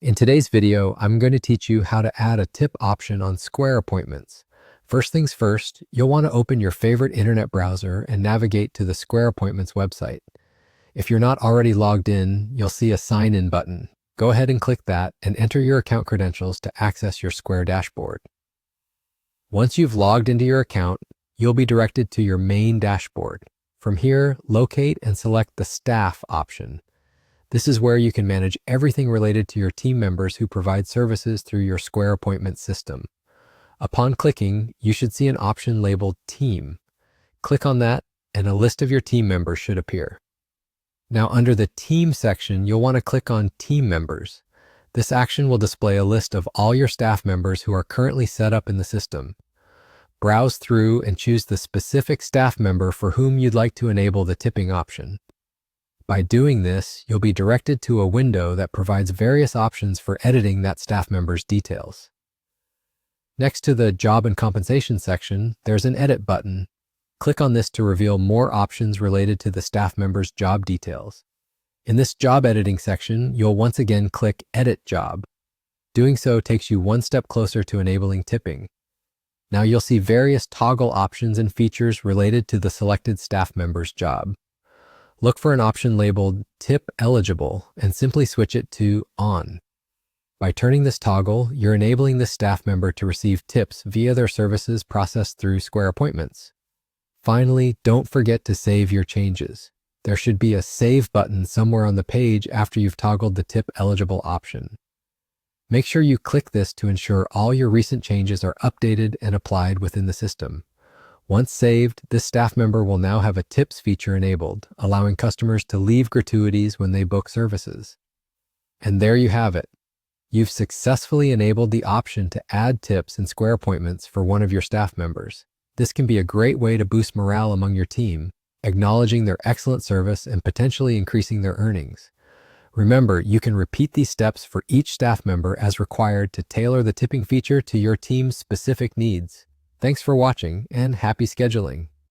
In today's video, I'm going to teach you how to add a tip option on Square appointments. First things first, you'll want to open your favorite internet browser and navigate to the Square Appointments website. If you're not already logged in, you'll see a sign in button. Go ahead and click that and enter your account credentials to access your Square dashboard. Once you've logged into your account, you'll be directed to your main dashboard. From here, locate and select the Staff option. This is where you can manage everything related to your team members who provide services through your Square appointment system. Upon clicking, you should see an option labeled Team. Click on that, and a list of your team members should appear. Now, under the Team section, you'll want to click on Team Members. This action will display a list of all your staff members who are currently set up in the system. Browse through and choose the specific staff member for whom you'd like to enable the tipping option. By doing this, you'll be directed to a window that provides various options for editing that staff member's details. Next to the Job and Compensation section, there's an Edit button. Click on this to reveal more options related to the staff member's job details. In this job editing section, you'll once again click Edit Job. Doing so takes you one step closer to enabling tipping. Now you'll see various toggle options and features related to the selected staff member's job. Look for an option labeled Tip Eligible and simply switch it to On. By turning this toggle, you're enabling this staff member to receive tips via their services processed through Square Appointments. Finally, don't forget to save your changes. There should be a Save button somewhere on the page after you've toggled the Tip Eligible option. Make sure you click this to ensure all your recent changes are updated and applied within the system. Once saved, this staff member will now have a tips feature enabled, allowing customers to leave gratuities when they book services. And there you have it. You've successfully enabled the option to add tips in Square Appointments for one of your staff members. This can be a great way to boost morale among your team, acknowledging their excellent service and potentially increasing their earnings. Remember, you can repeat these steps for each staff member as required to tailor the tipping feature to your team's specific needs. Thanks for watching and happy scheduling.